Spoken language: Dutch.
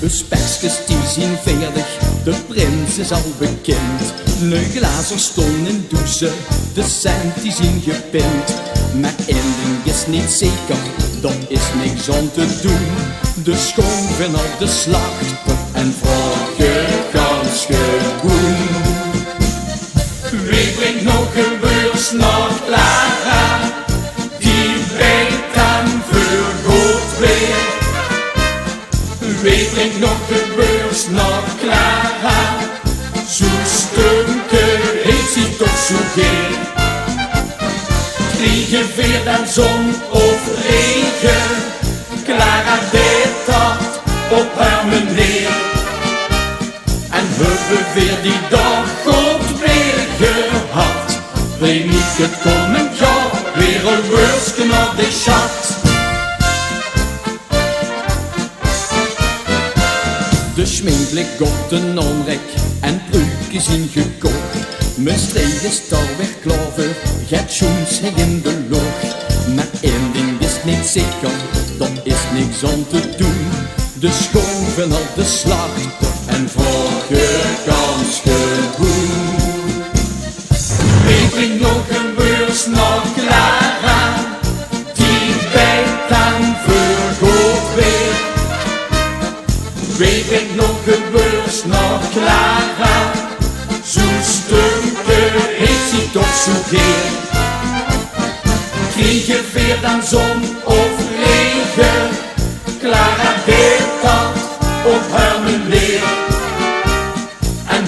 De spekjes die zien veerdig, de prins is al bekend. De glazen stonden in douche, de cent die zien gepind. Maar één ding is niet zeker, er is niks aan te doen. De schoonvinner, de slachter en vragen gans gewoon. Wie brengt nog een beurs naar Clara? Die brengt dan voor goed weer. Wie brengt nog een beurs naar Clara? Zo'n stunke heeft ze toch zo geen. Kriegen weer dan zon of regen? Clara deed dat op haar meneer. En hebben weer die dag goed weer gehad. Weet niet het komen, ja, weer een worstje naar de schat. De schminkelijk op de onrek en pruikjes zien gekocht. Mijn streek is daar weer klaar voor, get schoens in de loog. Maar één ding is niet zeker, er is niks aan te doen. De schoonvinner, de slachter en vragen gans gewoon. Wie brengt nog een beurs naar Clara? Die bijt dan voor goed weer. Wie brengt nog een beurs naar Clara? Zo'n stunke heeft ze toch zo geen. Kriegen weer dan zon of regen? Clara deed dat op haar meneer. En